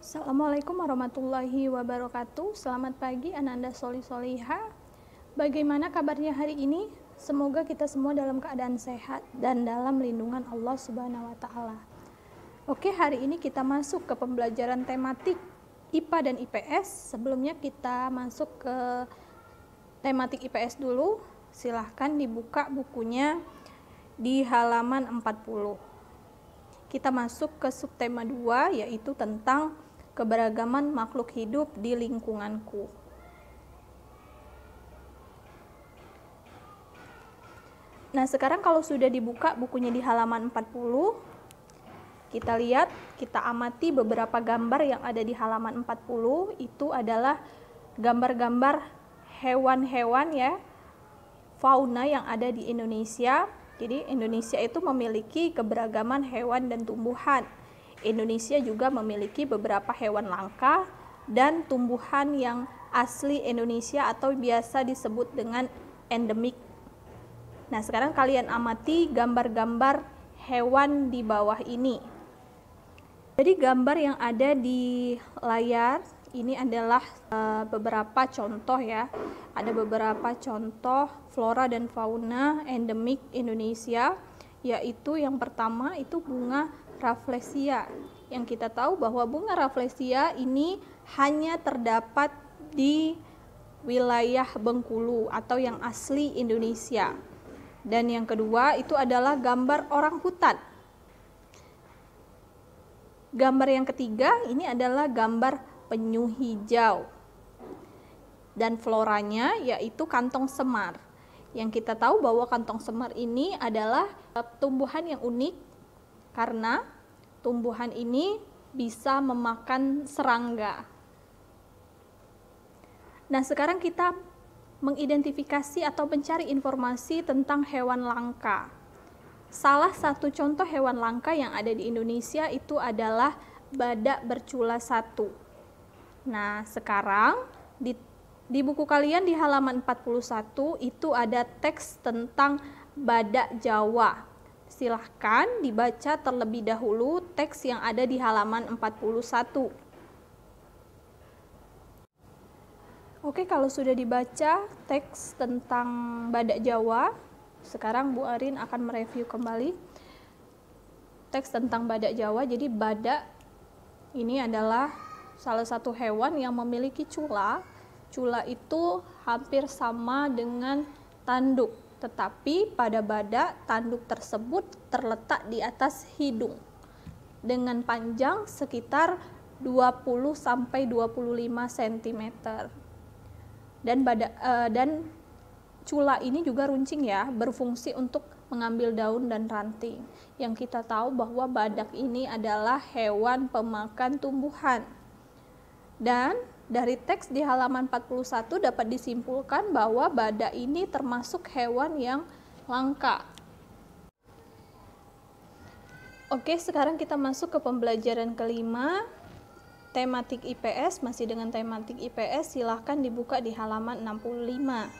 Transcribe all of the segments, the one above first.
Assalamualaikum warahmatullahi wabarakatuh. Selamat pagi Ananda Soli Soliha. Bagaimana kabarnya hari ini? Semoga kita semua dalam keadaan sehat dan dalam lindungan Allah Subhanahu wa taala. Oke, hari ini kita masuk ke pembelajaran tematik IPA dan IPS. Sebelumnya kita masuk ke tematik IPS dulu. Silahkan dibuka bukunya di halaman 40. Kita masuk ke subtema 2, yaitu tentang keberagaman makhluk hidup di lingkunganku. Nah, sekarang kalau sudah dibuka bukunya di halaman 40, kita lihat, kita amati beberapa gambar yang ada di halaman 40. Itu adalah gambar-gambar hewan-hewan ya, fauna yang ada di Indonesia. Jadi Indonesia itu memiliki keberagaman hewan dan tumbuhan. Indonesia juga memiliki beberapa hewan langka dan tumbuhan yang asli Indonesia atau biasa disebut dengan endemik. Nah, sekarang kalian amati gambar-gambar hewan di bawah ini. Jadi gambar yang ada di layar ini adalah beberapa contoh ya. Ada beberapa contoh flora dan fauna endemik Indonesia, yaitu yang pertama itu bunga Rafflesia. Yang kita tahu bahwa bunga Rafflesia ini hanya terdapat di wilayah Bengkulu atau yang asli Indonesia. Dan yang kedua itu adalah gambar orang hutan. Gambar yang ketiga ini adalah gambar penyu hijau. Dan floranya yaitu kantong semar. Yang kita tahu bahwa kantong semar ini adalah tumbuhan yang unik karena tumbuhan ini bisa memakan serangga. Nah, sekarang kita mengidentifikasi atau mencari informasi tentang hewan langka. Salah satu contoh hewan langka yang ada di Indonesia itu adalah badak bercula 1. Nah, sekarang di buku kalian di halaman 41 itu ada teks tentang badak Jawa. Silahkan dibaca terlebih dahulu teks yang ada di halaman 41. Oke, kalau sudah dibaca teks tentang badak Jawa, sekarang Bu Arin akan mereview kembali teks tentang badak Jawa. Jadi badak ini adalah salah satu hewan yang memiliki cula. Cula itu hampir sama dengan tanduk, tetapi pada badak tanduk tersebut terletak di atas hidung dengan panjang sekitar 20 sampai 25 cm. Dan cula ini juga runcing ya, berfungsi untuk mengambil daun dan ranting. Yang kita tahu bahwa badak ini adalah hewan pemakan tumbuhan. Dan dari teks di halaman 41 dapat disimpulkan bahwa badak ini termasuk hewan yang langka. Oke, sekarang kita masuk ke pembelajaran kelima, tematik IPS. Masih dengan tematik IPS, silahkan dibuka di halaman 65.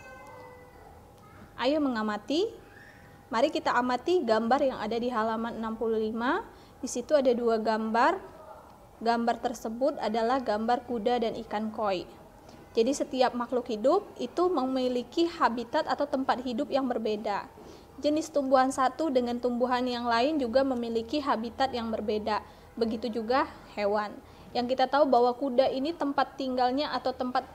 Ayo mengamati. Mari kita amati gambar yang ada di halaman 65. Di situ ada dua gambar. Gambar tersebut adalah gambar kuda dan ikan koi. Jadi setiap makhluk hidup itu memiliki habitat atau tempat hidup yang berbeda. Jenis tumbuhan satu dengan tumbuhan yang lain juga memiliki habitat yang berbeda. Begitu juga hewan. Yang kita tahu bahwa kuda ini tempat tinggalnya atau tempat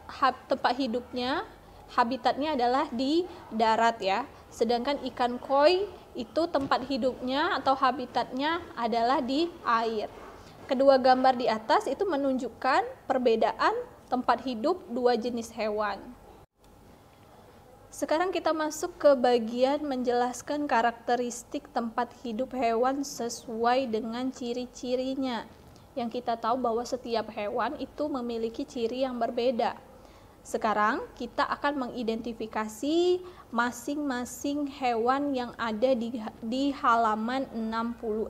hidupnya, habitatnya adalah di darat ya. Sedangkan ikan koi itu tempat hidupnya atau habitatnya adalah di air. Kedua gambar di atas itu menunjukkan perbedaan tempat hidup dua jenis hewan. Sekarang kita masuk ke bagian menjelaskan karakteristik tempat hidup hewan sesuai dengan ciri-cirinya. Yang kita tahu bahwa setiap hewan itu memiliki ciri yang berbeda. Sekarang kita akan mengidentifikasi masing-masing hewan yang ada di halaman 66.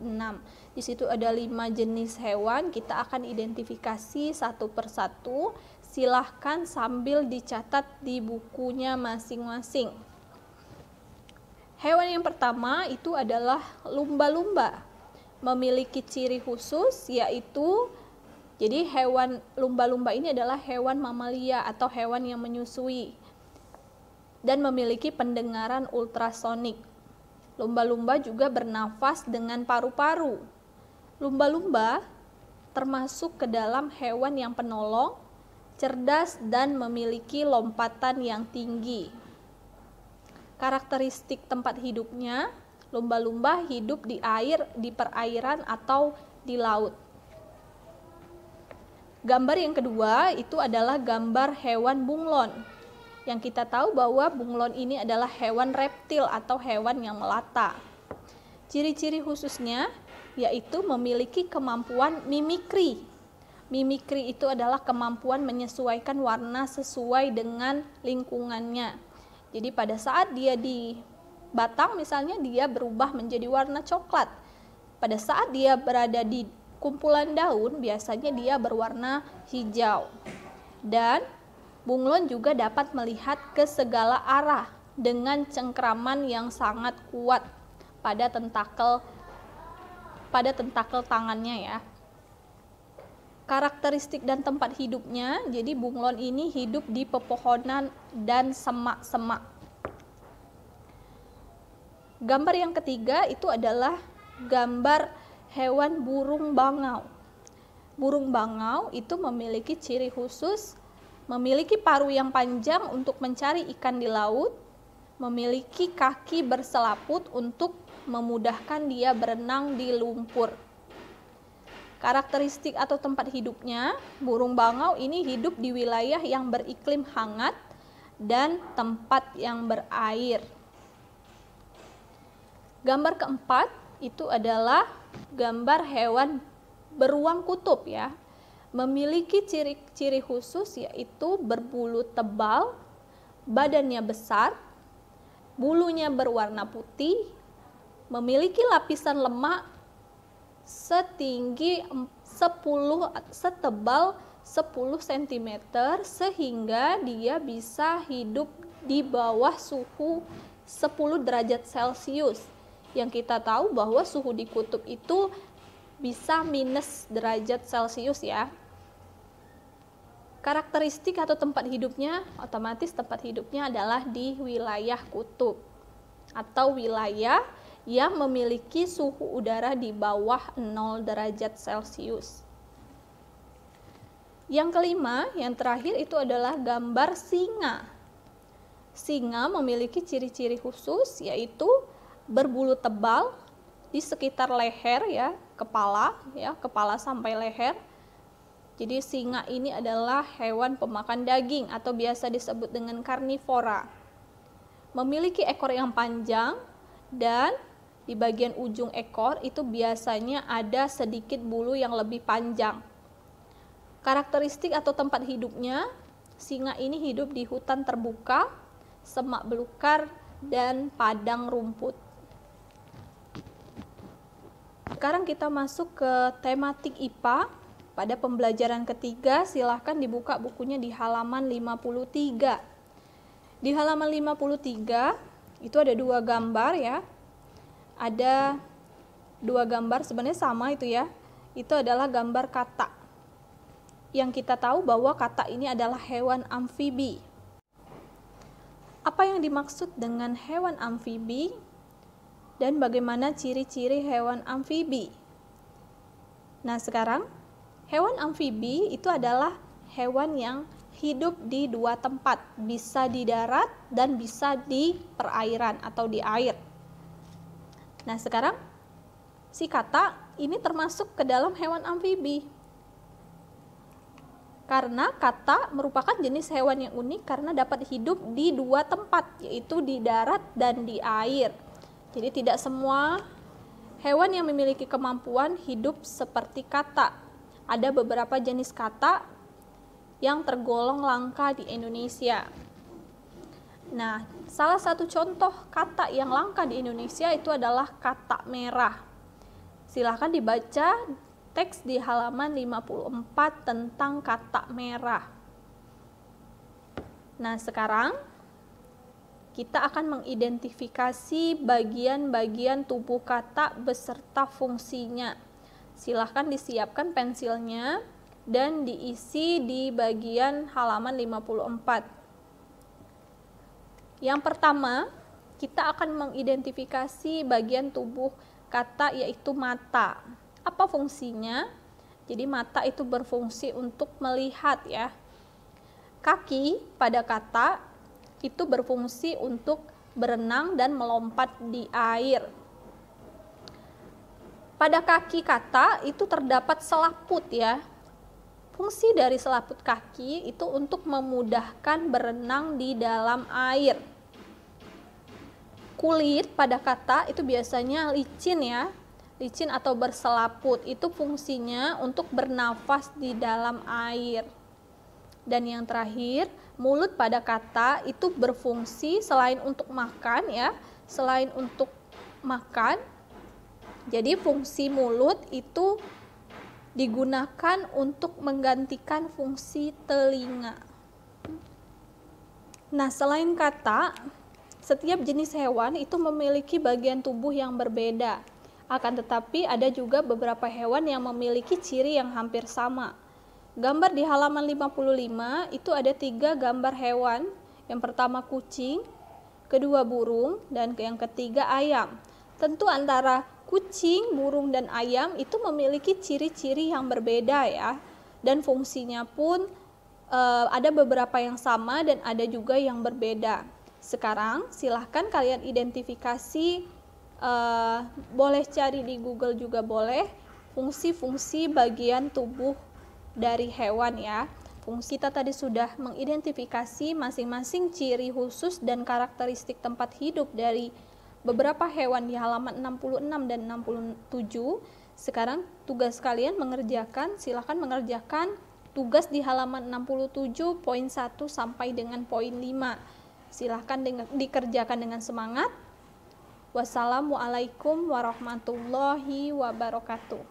Di situ ada 5 jenis hewan, kita akan identifikasi satu persatu. Silahkan sambil dicatat di bukunya masing-masing. Hewan yang pertama itu adalah lumba-lumba. Memiliki ciri khusus yaitu Jadi hewan lumba-lumba ini adalah hewan mamalia atau hewan yang menyusui dan memiliki pendengaran ultrasonik. Lumba-lumba juga bernafas dengan paru-paru. Lumba-lumba termasuk ke dalam hewan yang penolong, cerdas, dan memiliki lompatan yang tinggi. Karakteristik tempat hidupnya, lumba-lumba hidup di air, di perairan atau di laut. Gambar yang kedua itu adalah gambar hewan bunglon. Yang kita tahu bahwa bunglon ini adalah hewan reptil atau hewan yang melata. Ciri-ciri khususnya yaitu memiliki kemampuan mimikri. Mimikri itu adalah kemampuan menyesuaikan warna sesuai dengan lingkungannya. Jadi pada saat dia di batang misalnya, dia berubah menjadi warna coklat. Pada saat dia berada di kumpulan daun, biasanya dia berwarna hijau. Dan bunglon juga dapat melihat ke segala arah dengan cengkraman yang sangat kuat pada tentakel tangannya ya. Karakteristik dan tempat hidupnya, jadi bunglon ini hidup di pepohonan dan semak-semak. Gambar yang ketiga itu adalah gambar hewan burung bangau. Burung bangau itu memiliki ciri khusus, memiliki paruh yang panjang untuk mencari ikan di laut, memiliki kaki berselaput untuk memudahkan dia berenang di lumpur. Karakteristik atau tempat hidupnya, burung bangau ini hidup di wilayah yang beriklim hangat dan tempat yang berair. Gambar keempat itu adalah gambar hewan beruang kutub ya. Memiliki ciri-ciri khusus yaitu berbulu tebal, badannya besar, bulunya berwarna putih, memiliki lapisan lemak setebal 10 cm sehingga dia bisa hidup di bawah suhu 10 derajat Celcius. Yang kita tahu bahwa suhu di kutub itu bisa minus derajat Celcius ya. Karakteristik atau tempat hidupnya, otomatis tempat hidupnya adalah di wilayah kutub atau wilayah yang memiliki suhu udara di bawah 0 derajat Celcius. Yang kelima, yang terakhir itu adalah gambar singa. Singa memiliki ciri-ciri khusus yaitu berbulu tebal di sekitar leher ya, kepala sampai leher. Jadi singa ini adalah hewan pemakan daging atau biasa disebut dengan karnivora. Memiliki ekor yang panjang dan di bagian ujung ekor itu biasanya ada sedikit bulu yang lebih panjang. Karakteristik atau tempat hidupnya, singa ini hidup di hutan terbuka, semak belukar, dan padang rumput. Sekarang kita masuk ke tematik IPA. Pada pembelajaran ketiga, silahkan dibuka bukunya di halaman 53. Di halaman 53, itu ada dua gambar ya. Ada dua gambar, sebenarnya sama itu ya. Itu adalah gambar katak. Yang kita tahu bahwa katak ini adalah hewan amfibi. Apa yang dimaksud dengan hewan amfibi? Dan bagaimana ciri-ciri hewan amfibi? Nah, sekarang hewan amfibi itu adalah hewan yang hidup di dua tempat, bisa di darat dan bisa di perairan atau di air. Nah, sekarang si katak ini termasuk ke dalam hewan amfibi. Karena katak merupakan jenis hewan yang unik karena dapat hidup di dua tempat, yaitu di darat dan di air. Jadi tidak semua hewan yang memiliki kemampuan hidup seperti katak. Ada beberapa jenis katak yang tergolong langka di Indonesia. Nah, salah satu contoh katak yang langka di Indonesia itu adalah katak merah. Silahkan dibaca teks di halaman 54 tentang katak merah. Nah, sekarang kita akan mengidentifikasi bagian-bagian tubuh katak beserta fungsinya. Silahkan disiapkan pensilnya dan diisi di bagian halaman 54. Yang pertama, kita akan mengidentifikasi bagian tubuh kata yaitu mata. Apa fungsinya? Jadi mata itu berfungsi untuk melihat ya. Kaki pada kata itu berfungsi untuk berenang dan melompat di air. Pada kaki kata itu terdapat selaput ya. Fungsi dari selaput kaki itu untuk memudahkan berenang di dalam air. Kulit pada kata itu biasanya licin ya. Licin atau berselaput, itu fungsinya untuk bernafas di dalam air. Dan yang terakhir, mulut pada kata itu berfungsi selain untuk makan ya, selain untuk makan. Jadi fungsi mulut itu digunakan untuk menggantikan fungsi telinga. Nah, selain kata, setiap jenis hewan itu memiliki bagian tubuh yang berbeda. Akan tetapi ada juga beberapa hewan yang memiliki ciri yang hampir sama. Gambar di halaman 55 itu ada 3 gambar hewan. Yang pertama kucing, kedua burung, dan yang ketiga ayam. Tentu antara kucing, burung, dan ayam itu memiliki ciri-ciri yang berbeda ya. Dan fungsinya pun ada beberapa yang sama dan ada juga yang berbeda. Sekarang silahkan kalian identifikasi, boleh cari di Google juga boleh, fungsi-fungsi bagian tubuh dari hewan ya. Fungsi kita tadi sudah mengidentifikasi masing-masing ciri khusus dan karakteristik tempat hidup dari beberapa hewan di halaman 66 dan 67. Sekarang tugas kalian silahkan mengerjakan tugas di halaman 67 poin 1 sampai dengan poin 5. Silahkan dikerjakan dengan semangat. Wassalamualaikum warahmatullahi wabarakatuh.